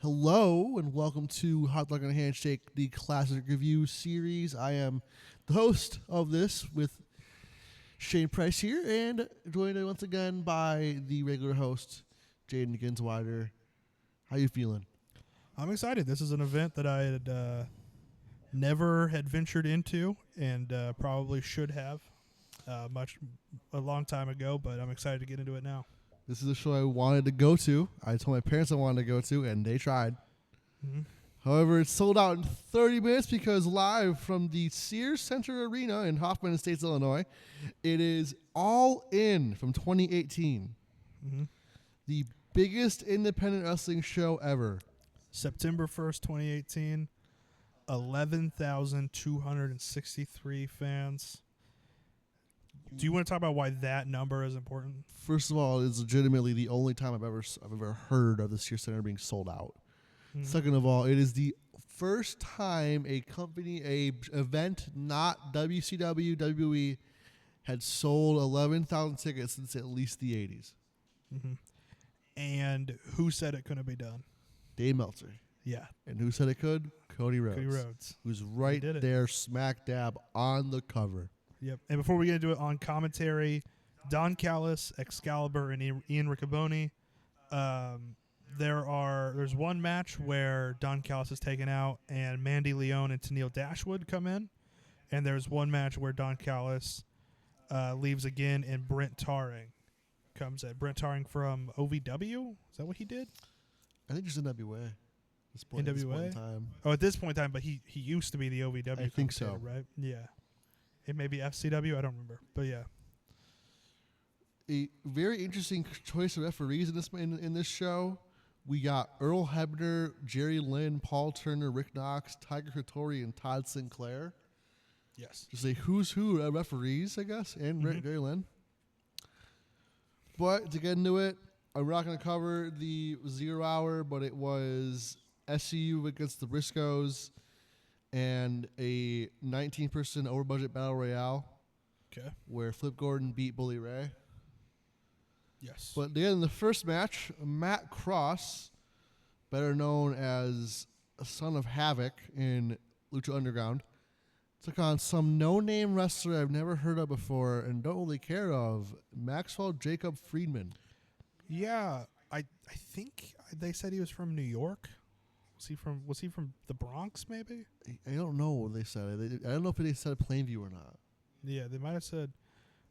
Hello and welcome to Hot Dog and Handshake, the classic review series. I am the host of this with Shane Price here, and joined once again by the regular host, Jayden and How you feeling? I'm excited. This is an event that I had never had ventured into, and probably should have a long time ago. But I'm excited to get into it now. This is a show I wanted to go to. I told my parents I wanted to go to, and they tried. Mm-hmm. However, it's sold out in 30 minutes because live from the Sears Center Arena in Hoffman Estates, Illinois, it is All In from 2018. Mm-hmm. The biggest independent wrestling show ever. September 1st, 2018, 11,263 fans. Do you want to talk about why that number is important? First of all, it's legitimately the only time I've ever heard of the Sears Center being sold out. Mm-hmm. Second of all, it is the first time a event not WCW, WWE, had sold 11,000 tickets since at least the 80s. Mm-hmm. And who said it couldn't be done? Dave Meltzer. Yeah. And who said it could? Cody Rhodes. Cody Rhodes. Who's right there smack dab on the cover. Yep. And before we get into it, on commentary, Don Callis, Excalibur, and Ian Riccoboni. There's one match where Don Callis is taken out and Mandy Leone and Tennille Dashwood come in. And there's one match where Don Callis leaves again and Brent Tarring comes in. Brent Tarring from OVW? Is that what he did? I think just NWA. This point in time. Oh, at this point in time, but he used to be the OVW. I think so. Right? Yeah. It may be FCW. I don't remember. But yeah. A very interesting choice of referees in this show. We got Earl Hebner, Jerry Lynn, Paul Turner, Rick Knox, Tiger Hattori, and Todd Sinclair. Yes. Just a who's who of referees, I guess, and Jerry Lynn. But to get into it, we're not going to cover the 0 hour, but it was SCU against the Briscoes and a 19-person over-budget battle royale. Okay. Where Flip Gordon beat Bully Ray. Yes. But then in the first match, Matt Cross, better known as a Son of Havoc in Lucha Underground, took on some no-name wrestler I've never heard of before and don't really care of, Maxwell Jacob Friedman. Yeah, I think they said he was from New York. Was he from the Bronx, maybe? I don't know what they said. I don't know if they said Plainview or not. Yeah, they might have said.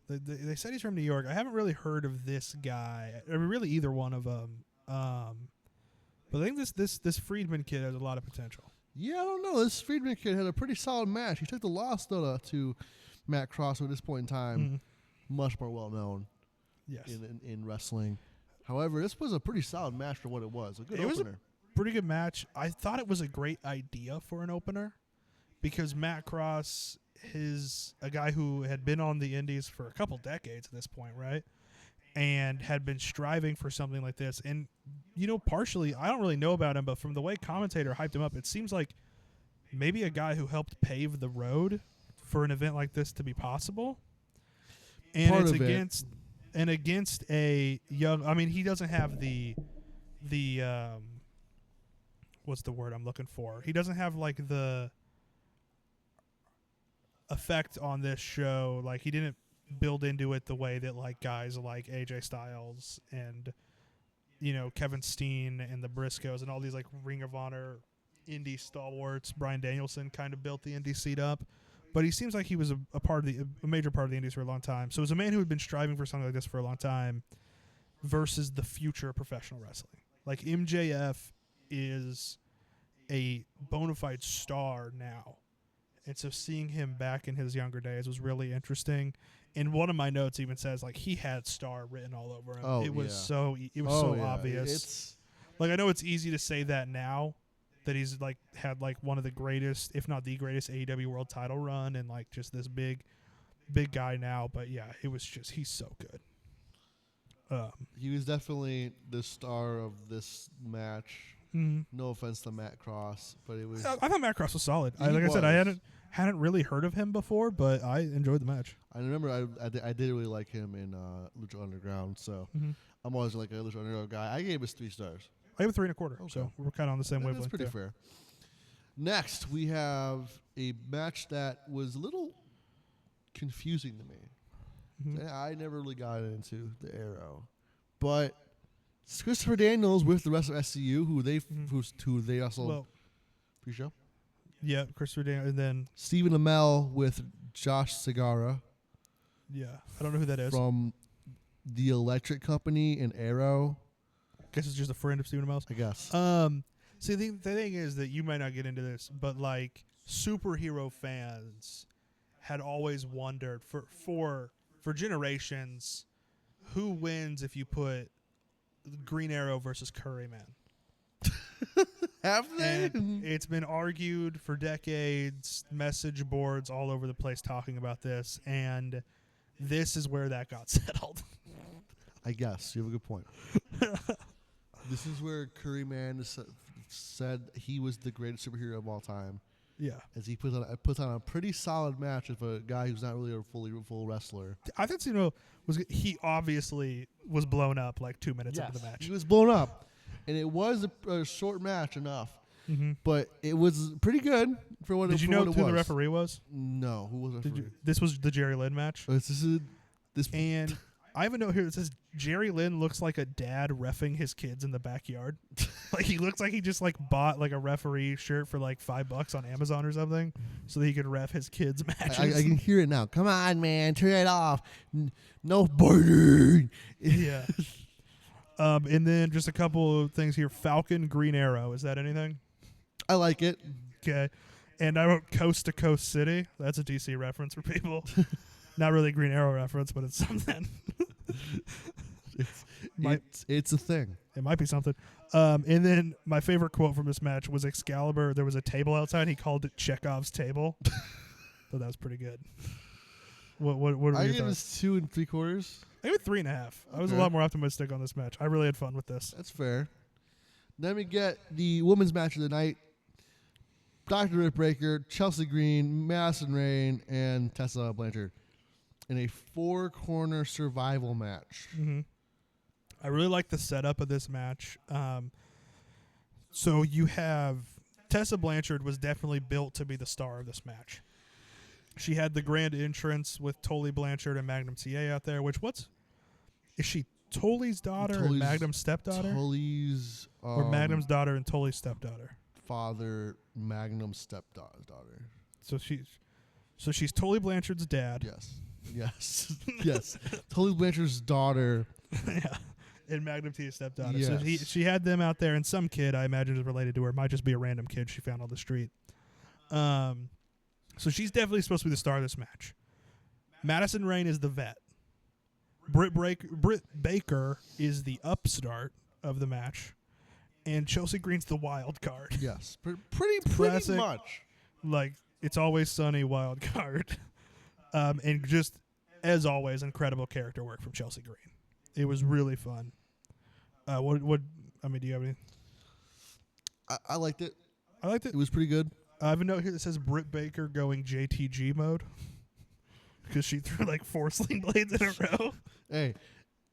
They said he's from New York. I haven't really heard of this guy, or really either one of them. But I think this Friedman kid has a lot of potential. Yeah, I don't know. This Friedman kid had a pretty solid match. He took the loss, though, to Matt Cross, who at this point in time, much more well-known in wrestling. However, this was a pretty solid match for what it was. A good opener. Was a pretty good match. I thought it was a great idea for an opener because Matt Cross is a guy who had been on the indies for a couple decades at this point, right? And had been striving for something like this. And, partially, I don't really know about him, but from the way commentator hyped him up, it seems like maybe a guy who helped pave the road for an event like this to be possible. And it's against a young, he doesn't have the what's the word I'm looking for? He doesn't have like the effect on this show. Like he didn't build into it the way that like guys like AJ Styles and Kevin Steen and the Briscoes and all these like Ring of Honor indie stalwarts, Bryan Danielson kind of built the indie scene up. But he seems like he was a major part of the indies for a long time. So as a man who had been striving for something like this for a long time versus the future of professional wrestling. Like MJF is a bona fide star now. And so seeing him back in his younger days was really interesting. And one of my notes even says like he had star written all over him. Oh, it was so obvious. Like I know it's easy to say that now that he's like had like one of the greatest, if not the greatest AEW world title run and like just this big guy now. But yeah, it was just he's so good. He was definitely the star of this match. Mm-hmm. No offense to Matt Cross, but it was. I thought Matt Cross was solid. I said, I hadn't really heard of him before, but I enjoyed the match. I remember I did really like him in Lucha Underground, so I'm always like a Lucha Underground guy. I gave us 3 stars. I have a 3 1/4. Okay. So we're kind of on the same wavelength. That's pretty fair. Next, we have a match that was a little confusing to me. Mhm. I never really got into the Arrow, but it's Christopher Daniels with the rest of SCU, who they also Well, pre-show. yeah, Christopher Daniels, and then Stephen Amell with Josh Segarra yeah, I don't know who that is. from the Electric Company and Arrow. Guess it's just a friend of Stephen Amell's. I guess. See, the thing is that you might not get into this, but like superhero fans had always wondered for generations who wins if you put Green Arrow versus Curry Man. Have they? And it's been argued for decades, message boards all over the place talking about this, and this is where that got settled. I guess you have a good point. This is where Curry Man said he was the greatest superhero of all time, Yeah. as he puts on a pretty solid match with a guy who's not really a full wrestler. I think he obviously was blown up like 2 minutes into the match. He was blown up, and it was a short match enough, but it was pretty good for what it was. Did you know who the referee was? No, who was the referee? This was the Jerry Lynn match. And I have a note here that says Jerry Lynn looks like a dad reffing his kids in the backyard. Like he looks like he just like bought like a referee shirt for like $5 on Amazon or something, so that he could ref his kids' matches. I can hear it now. Come on, man, turn it off. No biting. Yeah. And then just a couple of things here. Falcon, Green Arrow. Is that anything? I like it. Okay. And I wrote Coast to Coast City. That's a DC reference for people. Not really a Green Arrow reference, but it's something. It's a thing. It might be something. And then my favorite quote from this match was Excalibur. There was a table outside. He called it Chekhov's table. So that was pretty good. What were I your give thoughts? this 2 3/4. I gave it 3.5. I was a lot more optimistic on this match. I really had fun with this. That's fair. Then we get the women's match of the night. Dr. Ripbreaker, Chelsea Green, Madison Rayne, and Tessa Blanchard in a 4-corner survival match. Mm-hmm. I really like the setup of this match. So you have Tessa Blanchard was definitely built to be the star of this match. She had the grand entrance with Tully Blanchard and Magnum TA out there. Is she Tully's daughter and Magnum's stepdaughter? Tully's or Magnum's daughter and Tully's stepdaughter? Father, Magnum's stepdaughter. So she's Tully Blanchard's dad. Yes. Yes. Tully Blanchard's daughter. Yeah. And Magnum T's stepdaughter. Yes. So she had them out there, and some kid I imagine is related to her. It might just be a random kid she found on the street. So she's definitely supposed to be the star of this match. Madison Rayne is the vet. Britt Baker is the upstart of the match. And Chelsea Green's the wild card. Yes. Pretty Classic, much. Like, It's Always Sunny wild card. And just, as always, incredible character work from Chelsea Green. It was really fun. Do you have any? I liked it. I liked it. It was pretty good. I have a note here that says Britt Baker going JTG mode because she threw like 4 sling blades in a row. Hey,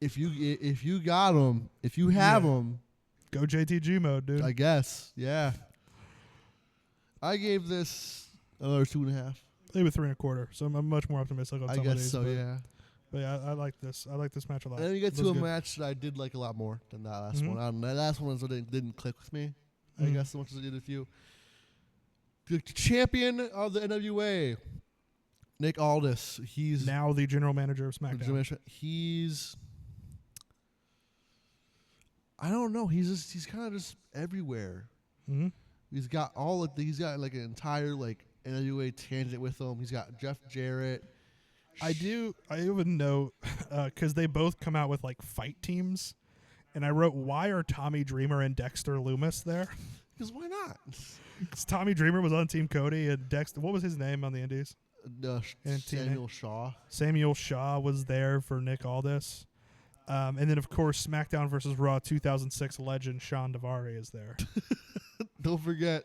if you got them, if you have them, go JTG mode, dude. I guess. Yeah. I gave this another 2.5. Maybe 3 1/4. So I'm much more optimistic on I some of guess these. so. Yeah. But yeah, I like this. I like this match a lot. And then you get It to was a good. match that I did like a lot more than that last Mhm. one. That last one didn't click with me. I Mhm. guess so much as it did with you. The champion of the NWA, Nick Aldis. He's Now the general manager of SmackDown. I don't know. He's kind of just everywhere. Mm-hmm. He's got like an entire like NWA tangent with him. He's got Jeff Jarrett. I have a note because they both come out with like fight teams, and I wrote, why are Tommy Dreamer and Dexter Loomis there? Because why not? Because Tommy Dreamer was on Team Cody, and Dexter, what was his name on the Indies? And Samuel Shaw. Samuel Shaw was there for Nick Aldis. And then, of course, SmackDown vs. Raw 2006 legend Sean Daivari is there. Don't forget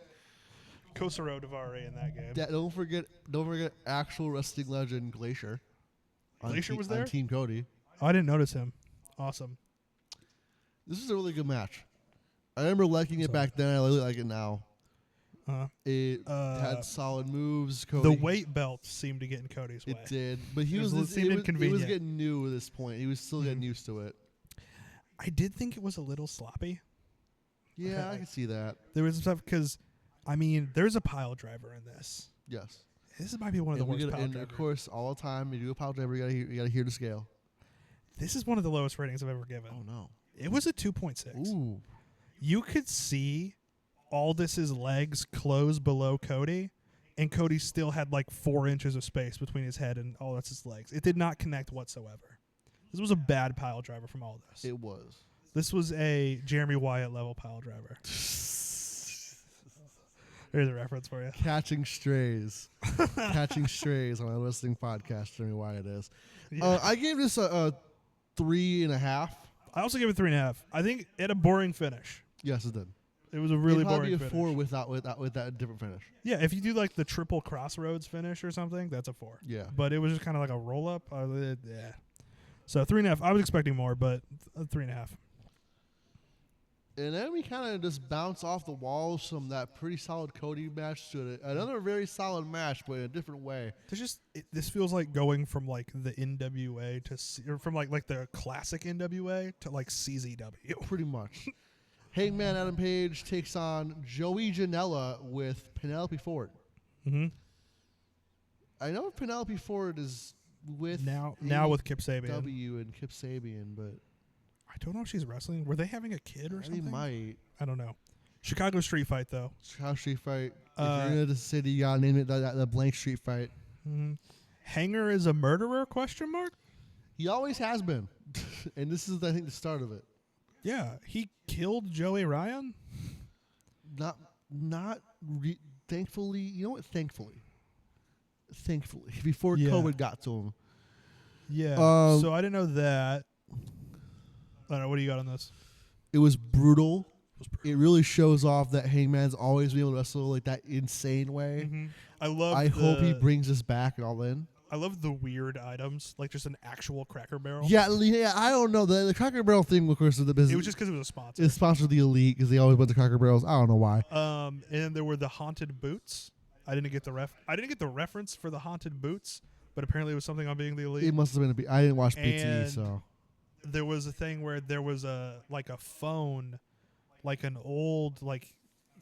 Kosaro Daivari in that game. Don't forget actual wrestling legend Glacier. Glacier was there? On Team Cody. Oh, I didn't notice him. Awesome. This is a really good match. I remember liking it back then. I really like it now. It Uh, had solid moves. Cody. The weight belt seemed to get in Cody's way. It did, but he It was seemed it inconvenient. was getting new at this point. He was still getting used to it. I did think it was a little sloppy. Yeah, I can see that. There was some stuff because, I mean, there's a pile driver in this. Yes. This might be one of the worst pile And drivers. of course, all the time you do a pile driver, you gotta hear the scale. This is one of the lowest ratings I've ever given. Oh no! It was a 2.6. Ooh. You could see Aldis's legs close below Cody, and Cody still had like 4 inches of space between his head and Aldis's legs. It did not connect whatsoever. This was a bad pile driver from Aldis. It was. This was a Jeremy Wyatt level pile driver. There's a reference for you. Catching strays. Catching strays on a listening podcast. Jeremy Wyatt is. Yeah. I gave this a 3.5. I also give it 3.5. I think it had a boring finish. Yes, it did. It was a really It'd probably boring be a finish. 4 with that different finish. Yeah, if you do like the triple crossroads finish or something, that's a 4. Yeah. But it was just kind of like a roll up. Yeah. So 3.5. I was expecting more, but 3.5. And then we kind of just bounce off the walls from that pretty solid Cody match to another very solid match, but in a different way. This feels like going from like the NWA or from like the classic NWA to like CZW. Pretty much. Hangman Adam Page takes on Joey Janela with Penelope Ford. Mm-hmm. I know Penelope Ford is with now with Kip Sabian. W and Kip Sabian, but I don't know if she's wrestling. Were they having a kid or something? they might. I don't know. Chicago Street Fight though. Chicago Street Fight. If you're in the city, you gotta name it the blank Street Fight. Mm-hmm. Hanger is a murderer? ? He always has been, and this is I think the start of it. Yeah, he killed Joey Ryan. Thankfully, you know what? Thankfully, before Yeah. COVID got to him. Yeah. So I didn't know that. I don't know. What do you got on this? It was brutal. It really shows off that Hangman's always been able to wrestle like that insane way. Mm-hmm. I hope he brings us back and all in. I love the weird items, like just an actual Cracker Barrel. Yeah. I don't know the Cracker Barrel thing. Of course, is the business. It was just because it was a sponsor. It's sponsored the Elite because they always went to Cracker Barrels. I don't know why. And there were the haunted boots. I didn't get the reference for the haunted boots, but apparently it was something on Being the Elite. It must have been I didn't watch BTE, And so there was a thing where there was a phone, like an old like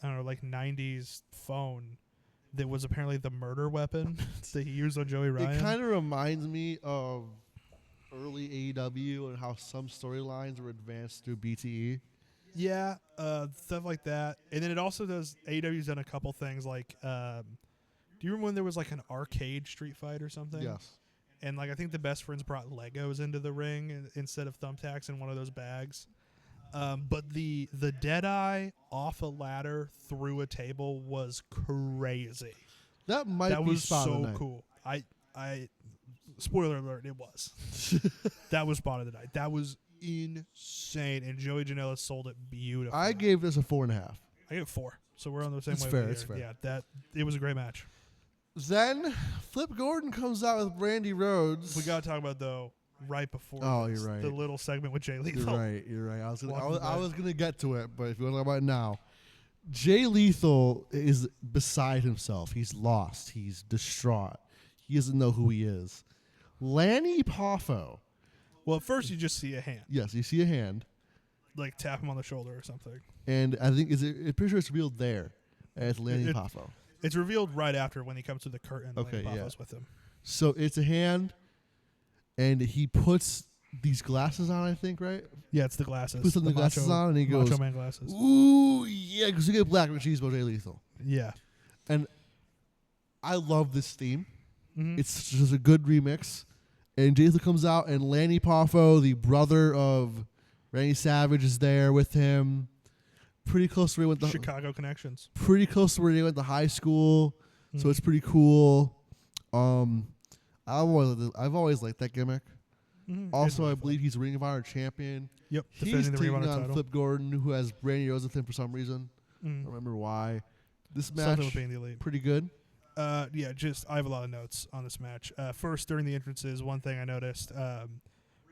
90s phone that was apparently the murder weapon that he used on Joey Ryan. it kind of reminds me of early AEW and how some storylines were advanced through BTE. Yeah, stuff like that. And then it also does, AEW's done a couple things like, do you remember when there was like an arcade Street Fight or something? Yes. And like I think the Best Friends brought Legos into the ring instead of thumbtacks in one of those bags. But the Deadeye off a ladder through a table was crazy. That might That be was spot of the so night. cool. I spoiler alert, it was. That was spot of the night. That was insane. And Joey Janela sold it beautifully. I gave this a 4.5. I gave it 4. So we're on the same It's way. fair, it's fair. Yeah, it was a great match. Then Flip Gordon comes out with Brandy Rhodes. We got to talk about though right before. Oh, this, you're right. The little segment with Jay Lethal. You're right. I Walking was gonna get to it, but if you want to talk about it now, Jay Lethal is beside himself. He's lost. He's distraught. He doesn't know who he is. Lanny Poffo. Well, at first you just see a hand, Yes, you see a hand, like tap him on the shoulder or something. and I think I'm pretty sure it's revealed there as Lanny Poffo. It's revealed right after when he comes to the curtain. Okay, Lanny yeah. Poffo's with him. So it's a hand, and he puts these glasses on. I think right. Yeah, it's the glasses. Puts on the glasses on, and he goes, Macho Man glasses. "Ooh, yeah," because you get black when she's about Jay Lethal. Yeah. And I love this theme. Mm-hmm. It's just a good remix. And Jay Lethal comes out, and Lanny Poffo, the brother of Randy Savage, is there with him. Pretty close to where he went to Chicago connections. Pretty close to where he went to high school. Mm-hmm. So it's pretty cool. I've always liked that gimmick. Mm-hmm. Also, I believe he's Ring of Honor champion. Yep. He's Defending the Ring taking of Honor on title. Flip Gordon, who has Brandy Rhodes with him for some reason. I Mm. don't remember why. This Something match, with Being the Elite. pretty good. Yeah, I have a lot of notes on this match. First, during the entrances, one thing I noticed,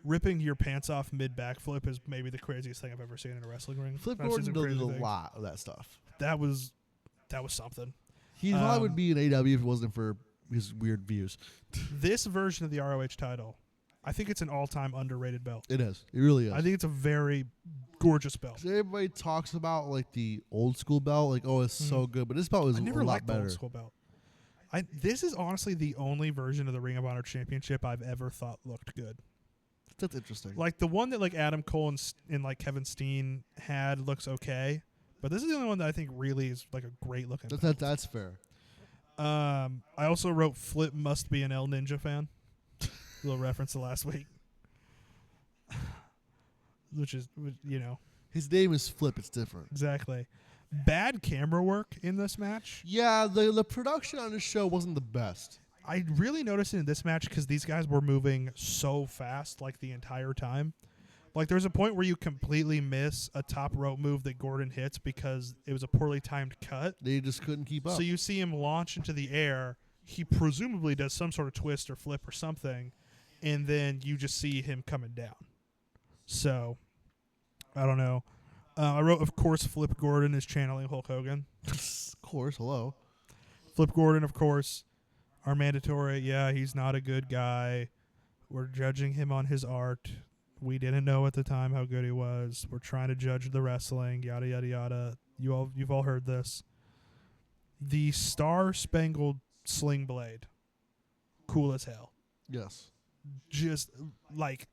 ripping your pants off mid backflip is maybe the craziest thing I've ever seen in a wrestling ring. Flip I've seen Gordon some does crazy a things. lot of that stuff. That was something. He probably would be in AW if it wasn't for his weird views. This version of the ROH title, I think it's an all-time underrated belt. It is. It really is. I think it's a very gorgeous belt. 'Cause everybody talks about like the old school belt, like it's so good, but this belt is I never a lot liked the better. old school belt. This is honestly the only version of the Ring of Honor Championship I've ever thought looked good. That's interesting. Like the one that like Adam Cole and like Kevin Steen had looks okay, but this is the only one that I think really is like a great looking belt. That's fair. I also wrote Flip must be an El Ninja fan. Little reference to last week. Which is, His name is Flip. It's different. exactly. Bad camera work in this match. Yeah, the production on this show wasn't the best. I really noticed it in this match because these guys were moving so fast like the entire time. Like there's a point where you completely miss a top rope move that Gordon hits because it was a poorly timed cut. They just couldn't keep up. So you see him launch into the air. He presumably does some sort of twist or flip or something, and then you just see him coming down. So, I don't know. I wrote, of course, Flip Gordon is channeling Hulk Hogan. Of course, hello. Flip Gordon, of course, are mandatory. Yeah, he's not a good guy. We're judging him on his art. We didn't know at the time how good he was. We're trying to judge the wrestling, yada, yada, yada. You've all heard this. The Star-Spangled Sling Blade. Cool as hell. Yes. Just like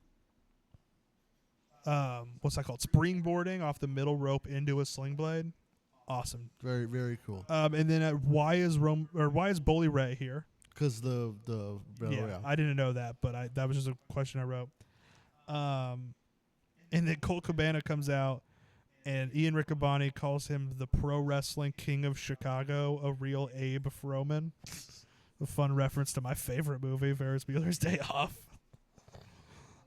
what's that called? Springboarding off the middle rope into a sling blade. Awesome. Very, very cool. And then why is Bully Ray here? Because I didn't know that, but that was just a question I wrote. And then Colt Cabana comes out, and Ian Riccaboni calls him the pro wrestling king of Chicago, a real Abe Froman. A fun reference to my favorite movie, Ferris Bueller's Day Off.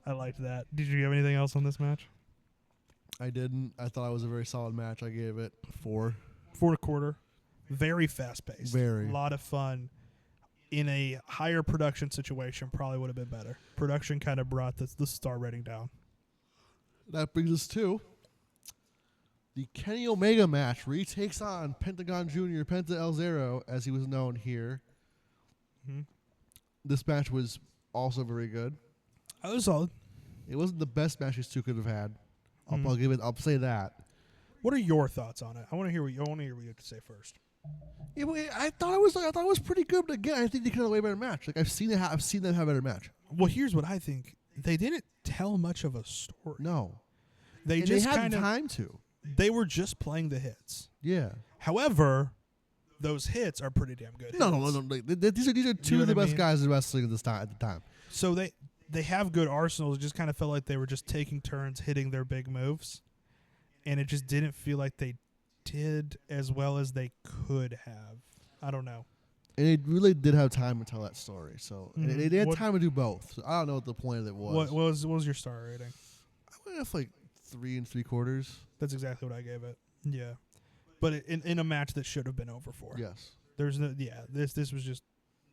I liked that. Did you have anything else on this match? I didn't. I thought it was a very solid match. I gave it 4. 4.25. Very fast paced. Very. A lot of fun. In a higher production situation, probably would have been better. Production kind of brought the star rating down. That brings us to the Kenny Omega match, where he takes on Pentagon Jr., Penta El Zero, as he was known here. Mm-hmm. This match was also very good. That was solid. It wasn't the best match these two could have had. I'll say that. What are your thoughts on it? I want to hear what you have to say first. Yeah, I thought it was pretty good, but again, I think they could have a way better match. Like I've seen them have a better match. Well, here's what I think. They didn't tell much of a story. No, They had time to. They were just playing the hits. Yeah. However, those hits are pretty damn good. No. These are two of the best guys in wrestling at the time. So they have good arsenals. It just kind of felt like they were just taking turns hitting their big moves, and it just didn't feel like they did as well as they could have. I don't know. And it really did have time to tell that story. So they had What- time to do both. So I don't know what the point of it was. What was your star rating? I went with like 3 3/4. That's exactly what I gave it. Yeah, but in a match that should have been over 4. Yes. There's no. Yeah, this was just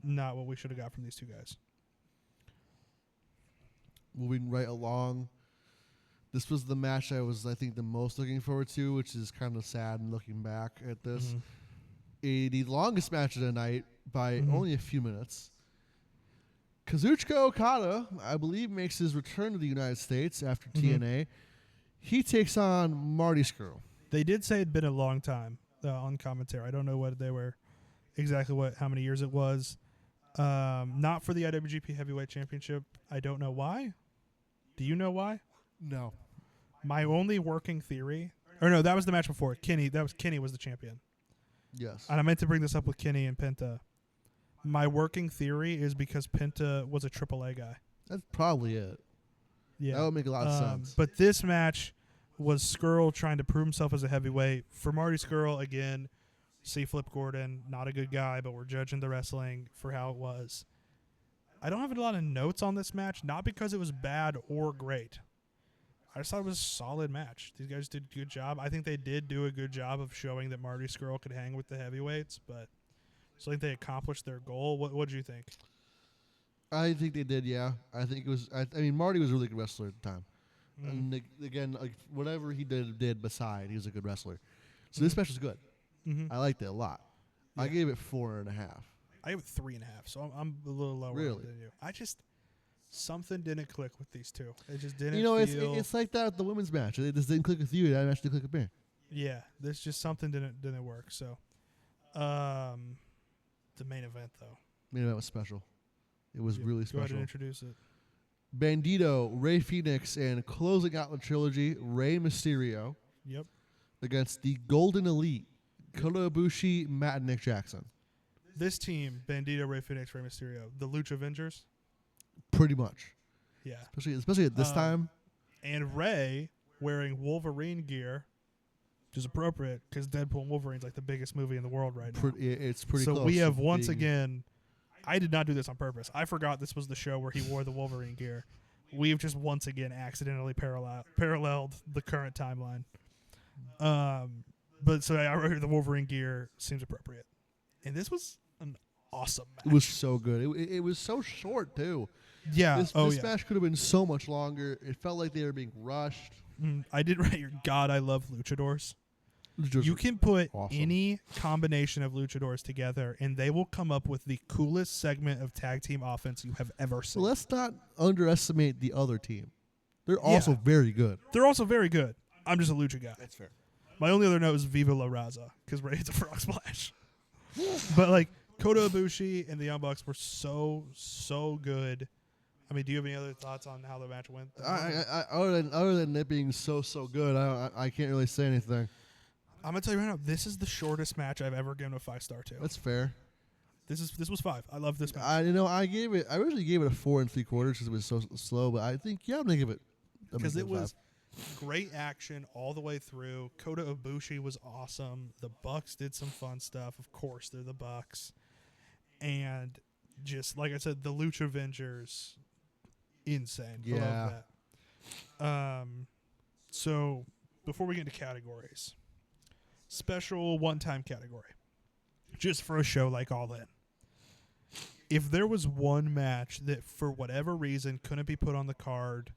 not what we should have got from these two guys. Moving right along, this was the match I think, the most looking forward to, which is kind of sad looking back at this. The longest match of the night by only a few minutes. Kazuchika Okada, I believe, makes his return to the United States after TNA. He takes on Marty Scurll. They did say it'd been a long time on commentary. I don't know what they were exactly how many years it was. Not for the IWGP Heavyweight Championship. I don't know why. Do you know why? No. My only working theory, or no, that was the match before. Kenny was the champion. Yes. And I meant to bring this up with Kenny and Penta. My working theory is because Penta was a AAA guy. That's probably it. Yeah, That would make a lot of sense. But this match was Scurll trying to prove himself as a heavyweight. For Marty Scurll, again, see Flip Gordon, not a good guy, but we're judging the wrestling for how it was. I don't have a lot of notes on this match, not because it was bad or great. I just thought it was a solid match. These guys did a good job. I think they did do a good job of showing that Marty Scurll could hang with the heavyweights, but I think they accomplished their goal. What did you think? I think they did, yeah. I think it was. I mean, Marty was a really good wrestler at the time. Mm. And again, like whatever he did beside, he was a good wrestler. So this match was good. Mm-hmm. I liked it a lot. I Yeah. gave it 4.5. I gave it 3.5, so I'm a little lower Really? than you. I just something didn't click with these two. It just didn't. You know, feel, it's like that with the women's match. It just didn't click with you. That match didn't click with me. yeah. There's just something didn't work. So, the main event though. Main event was special. It was Yeah, really Go ahead special. and introduce it. Bandito, Rey Fenix, and closing out the trilogy, Rey Mysterio Yep. against the Golden Elite, Kota Ibushi, Matt, and Nick Jackson. This team: Bandito, Rey Fenix, Rey Mysterio, the Lucha Avengers. Pretty much. Yeah. Especially at this time. And Rey wearing Wolverine gear, which is appropriate because Deadpool and Wolverine's like the biggest movie in the world right now. It's pretty So close. we have to once being- again. I did not do this on purpose. I forgot this was the show where he wore the Wolverine gear. We've just once again accidentally paralleled the current timeline. But so I wrote here the Wolverine gear seems appropriate, and this was an awesome match. It was so good. It was so short, too. Yeah. This yeah. match could have been so much longer. It felt like they were being rushed. I did write here. God, I love luchadors. Just You can put awesome. any combination of luchadors together, and they will come up with the coolest segment of tag team offense you have ever So seen. let's not underestimate the other team. They're also very good. They're also very good. I'm just a lucha guy. That's fair. My only other note is Viva La Raza because Ray hits a frog splash. But like Kota Ibushi and the Young Bucks were so good. I mean, do you have any other thoughts on how the match went? I other than it being so good, I can't really say anything. I'm gonna tell you right now, this is the shortest match I've ever given a 5-star to. That's fair. This was 5. I love this match. I originally gave it a 4 3/4 because it was so slow, but I think I'm gonna give it Because it was great action all the way through. Kota Ibushi was awesome. The Bucks did some fun stuff. Of course, they're the Bucks. And just like I said, the Lucha Avengers, insane. I love that. So before we get into categories, special one-time category, just for a show like All In. If there was one match that for whatever reason couldn't be put on the card,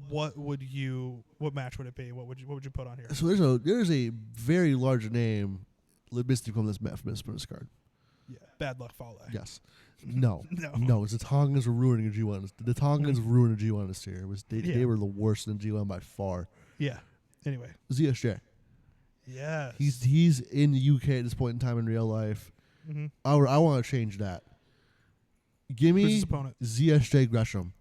what match would it be? What would you put on here? So there's a very large name listed from this card. Yeah, Bad Luck Fale. Yes. No. No. It's the Tongans were ruining a G1. The Tongans ruined a G1 this year. They were the worst in G1 by far. Yeah. Anyway. ZSJ. Yes. He's in the UK at this point in time in real life. Mm-hmm. I want to change that. Give Who's me his opponent? ZSJ Gresham.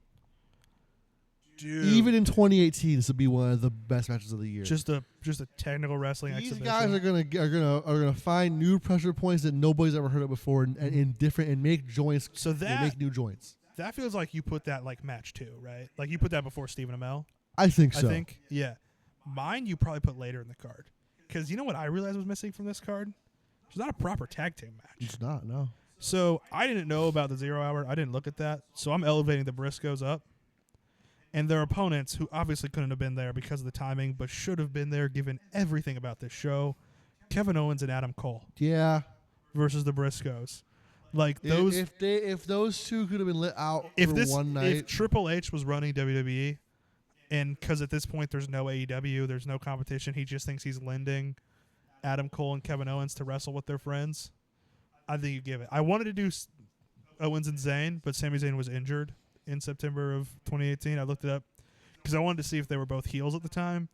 Dude. Even in 2018, this would be one of the best matches of the year. Just a technical wrestling These exhibition. guys are gonna find new pressure points that nobody's ever heard of before, and make joints. So and make new joints. That feels like you put that like match 2, right? Like you put that before Stephen Amell. I think so. I think. Yeah. Mine you probably put later in the card. Because you know what I realized was missing from this card? It's not a proper tag team match. It's not. No. So I didn't know about the 0 Hour. I didn't look at that. So I'm elevating the Briscoes up. And their opponents, who obviously couldn't have been there because of the timing, but should have been there given everything about this show, Kevin Owens and Adam Cole Yeah. versus the Briscoes. Like those, If those two could have been lit out if for this, one night. if Triple H was running WWE, and because at this point there's no AEW, there's no competition, he just thinks he's lending Adam Cole and Kevin Owens to wrestle with their friends, I think you give it. I wanted to do Owens and Zayn, but Sami Zayn was injured in September of 2018. I looked it up because I wanted to see if they were both heels at the time.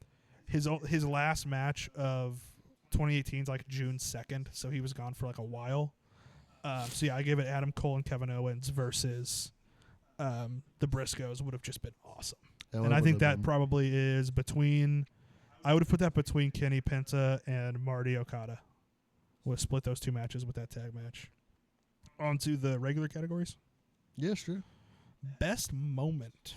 His last match of 2018 is like June 2nd, so he was gone for like a while. So yeah, I gave it Adam Cole and Kevin Owens versus the Briscoes would have just been awesome. And I think that probably is between. I would have put that between Kenny Penta and Marty Okada. Would have split those two matches with that tag match. On to the regular categories. Yeah, sure. Best moment.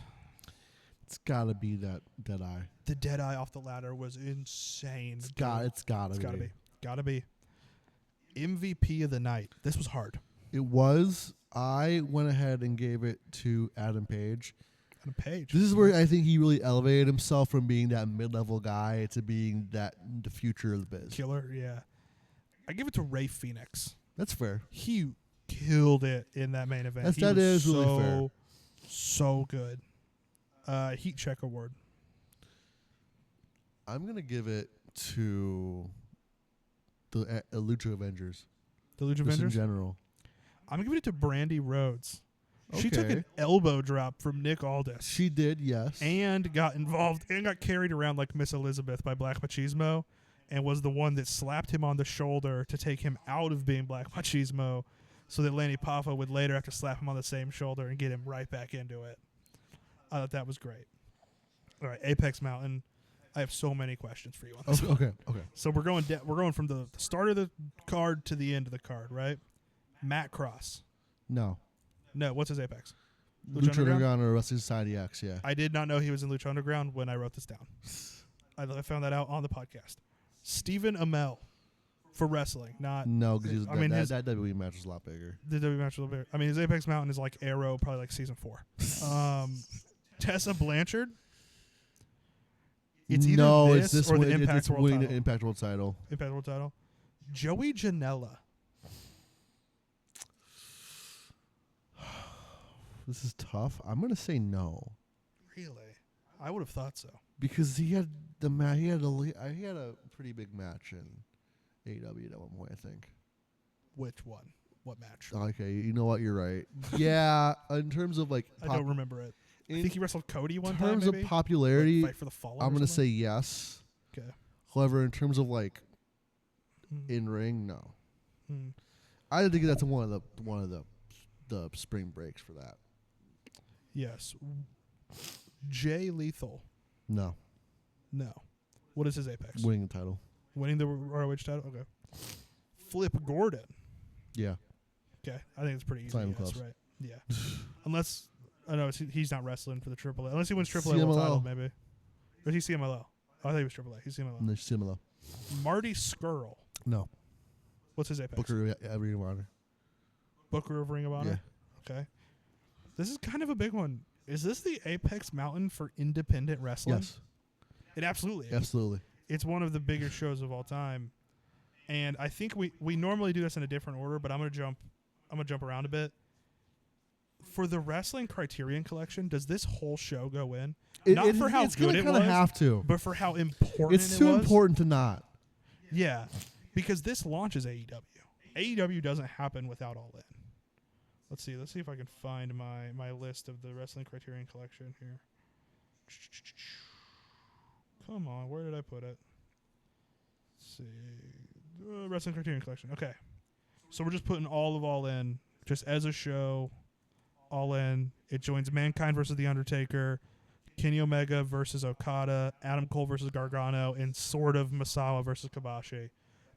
It's gotta be that Deadeye. The Deadeye off the ladder was insane. It's gotta be. Gotta be. MVP of the night. This was hard. It was. I went ahead and gave it to Adam Page. Adam Page. This is where I think he really elevated himself from being that mid-level guy to being the future of the biz. Killer, yeah. I give it to Rey Fenix. That's fair. He killed it in that main event. That is really fair. So good. Heat check award. I'm going to give it to the Lucha Avengers. The Lucha Just in Avengers? general. I'm giving it to Brandy Rhodes. She took Okay. an elbow drop from Nick Aldis. She did, yes. And got involved and got carried around like Miss Elizabeth by Black Machismo, and was the one that slapped him on the shoulder to take him out of being Black Machismo, so that Lanny Poffo would later have to slap him on the same shoulder and get him right back into it. I thought that was great. All right, Apex Mountain. I have so many questions for you on this. Okay. So we're going from the start of the card to the end of the card, right? Matt Cross. No. No, what's his Apex? Lucha Underground or Wrestling Society X, yeah. I did not know he was in Lucha Underground when I wrote this down. I found that out on the podcast. Stephen Amell for wrestling, not... No, because that his WWE match was a lot bigger. The WWE match was a little bigger. I mean, his Apex Mountain is like Arrow, probably like season 4. Tessa Blanchard. It's either this or the Impact World title. Impact World title. Impact World title. Joey Janela. This is tough. I'm gonna say no. Really? I would have thought so. Because he had a pretty big match in AEW at one point, I think. Which one? What match? Okay, you know what? You're right. Yeah, in terms of like, I don't remember it. I think he wrestled Cody one time. In terms of popularity, Fight for the Fallen I'm gonna say yes. Okay. However, in terms of like in ring, no. I think that's one of the spring breaks for that. Yes. Jay Lethal. No. What is his Apex? Winning the title. Winning the ROH title? Okay. Flip Gordon. Yeah. Okay. I think it's pretty easy. Not even Yes, close. right. Yeah. Unless, he's not wrestling for the AAA. Unless he wins AAA CMLL. world title, maybe. Or is he CMLL? Oh, I thought he was AAA. He's CMLL. No, similar. Marty Skrull. No. What's his Apex? Booker Ring of Honor. Booker of Ring of Honor? Yeah. Okay. This is kind of a big one. Is this the Apex Mountain for independent wrestling? Yes. It absolutely is. Absolutely. It's one of the bigger shows of all time. And I think we normally do this in a different order, but I'm gonna jump around a bit. For the Wrestling Criterion Collection, does this whole show go in? Not for how it's good gonna it kinda was, have to. but for how important It's it too was. important to not. Yeah, because this launches AEW. AEW doesn't happen without All In. Let's see if I can find my list of the Wrestling Criterion Collection here. Come on, where did I put it? Let's see. Wrestling Criterion Collection. Okay. So we're just putting All In, just as a show. All In. It joins Mankind versus The Undertaker, Kenny Omega versus Okada, Adam Cole versus Gargano, and sort of Masawa versus Kobashi.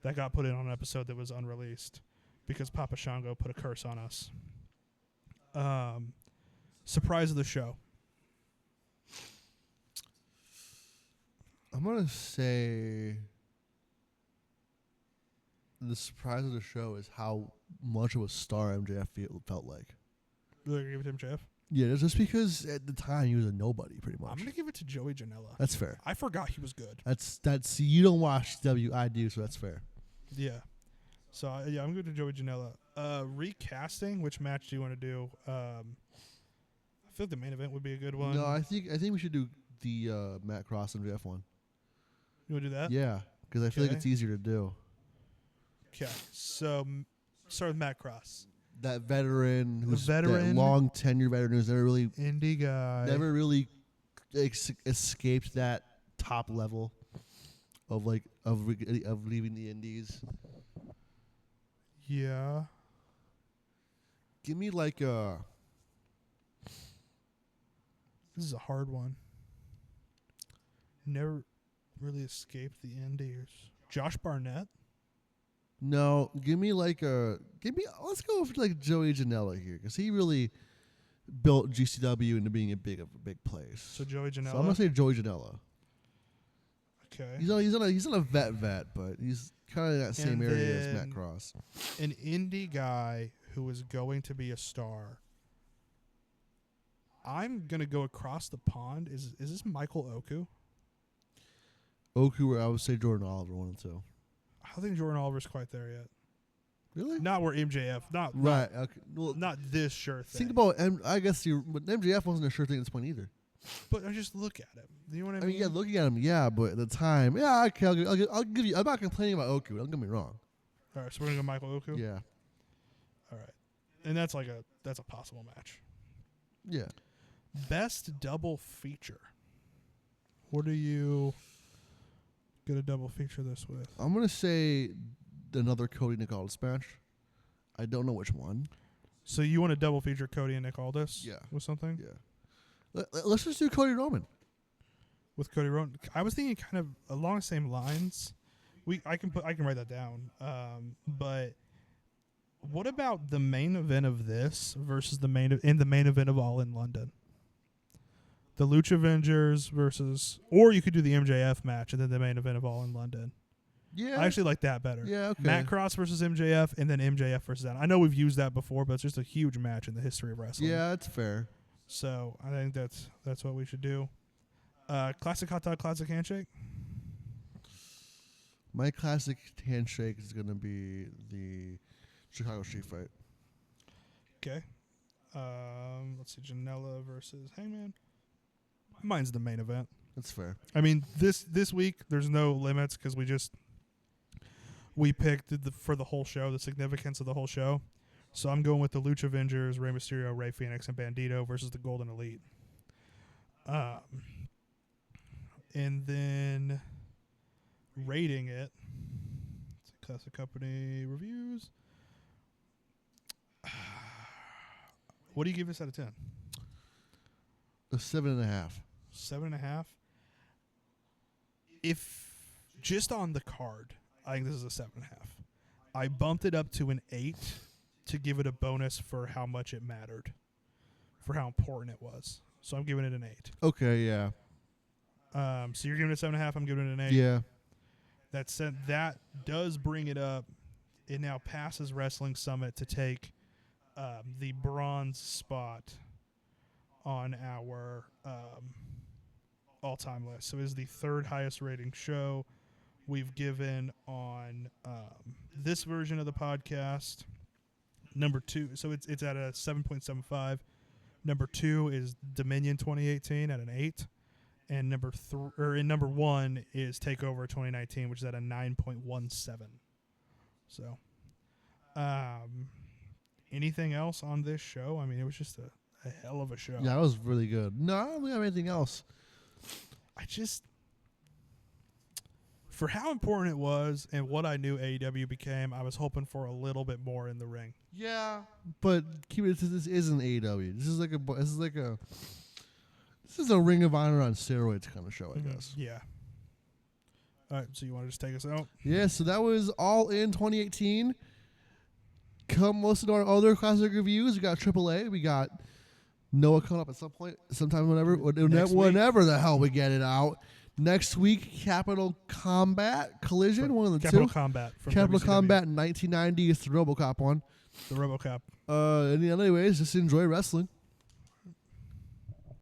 That got put in on an episode that was unreleased because Papa Shango put a curse on us. Surprise of the show. I'm gonna say the surprise of the show is how much of a star MJF felt like. You're going to give it to MJF? Yeah, just because at the time he was a nobody, pretty much. I'm going to give it to Joey Janela. That's fair. I forgot he was good. That's you don't watch W, I do, so that's fair. Yeah. So, I'm good to Joey Janela. Recasting, which match do you want to do? I feel like the main event would be a good one. No, I think we should do the Matt Cross and MJF one. You want to do that? Yeah, because I feel like it's easier to do. Okay. So, start with Matt Cross. That veteran, that long tenure veteran who's never really indie guy, never really escaped that top level of leaving the indies. Yeah. Give me like a. This is a hard one. Never really escaped the indies. Josh Barnett. No, let's go with like Joey Janela here because he really built GCW into being a big place. So Joey Janela. So I'm gonna say Joey Janela. Okay. He's not a vet, but he's kind of in that same area as Matt Cross. An indie guy who is going to be a star. I'm gonna go across the pond. Is this Michael Oku? Oku, I would say Jordan Oliver 1 and 2. I don't think Jordan Oliver's quite there yet. Really? Not where MJF. Not Right. Okay. Well, Not this sure thing. think about. I guess but MJF wasn't a sure thing at this point either. But I just look at him. You know what I mean? Yeah, looking at him, yeah, but at the time, yeah, okay, I'll give you. I'm not complaining about Oku. Don't get me wrong. All right, so we're gonna go Michael Oku. Yeah. All right, and that's a possible match. Yeah. Best double feature. What do you get a double feature this with? I'm gonna say another Cody Nick Aldis match. I don't know which one. So you want to double feature Cody and Nick Aldis? Yeah. With something? Yeah. Let's just do Cody Roman. With Cody Rhodes, I was thinking kind of along the same lines. I can write that down. But what about the main event of this versus the main event of All in London? The Lucha Avengers versus, or you could do the MJF match and then the main event of All in London. Yeah. I actually like that better. Yeah. Okay. Matt Cross versus MJF and then MJF versus that. I know we've used that before, but it's just a huge match in the history of wrestling. Yeah, that's fair. So I think that's what we should do. Classic hot dog, classic handshake. My classic handshake is gonna be the Chicago Street Fight. Okay. Let's see, Janela versus Hangman. Mine's the main event. That's fair. I mean, this week there's no limits because we picked for the whole show, the significance of the whole show. So I'm going with the Lucha Avengers, Rey Mysterio, Rey Fenix, and Bandito versus the Golden Elite. And then rating it. It's a Classic Company reviews. What do you give this out of 10? A 7.5. 7.5. If just on the card, I think this is a 7.5. I bumped it up to an 8 to give it a bonus for how much it mattered, for how important it was. So I'm giving it an 8. Okay. Yeah. So you're giving it a 7.5. I'm giving it an 8. Yeah. That does bring it up. It now passes Wrestling Summit to take the bronze spot on our all-time list. So it is the third highest rating show we've given on this version of the podcast. Number 2, so it's at a 7.75. Number 2 is Dominion 2018 at an 8. And number 1 is Takeover 2019, which is at a 9.17. So, anything else on this show? I mean, it was just a hell of a show. Yeah, that was really good. No, I don't really have anything else. For how important it was and what I knew AEW became, I was hoping for a little bit more in the ring. Yeah, but this isn't AEW. This is a Ring of Honor on steroids kind of show, I guess. Yeah. All right, so you want to just take us out? Yeah, so that was All In 2018. Come listen to our other classic reviews. We got AAA. We got Noah coming up at some point, sometime whenever the hell we get it out. Next week, Capital Combat Collision, one of the Capital two. Combat. From Capital WCW. Combat in 1990 is the RoboCop one. The RoboCop. Anyways, just enjoy wrestling.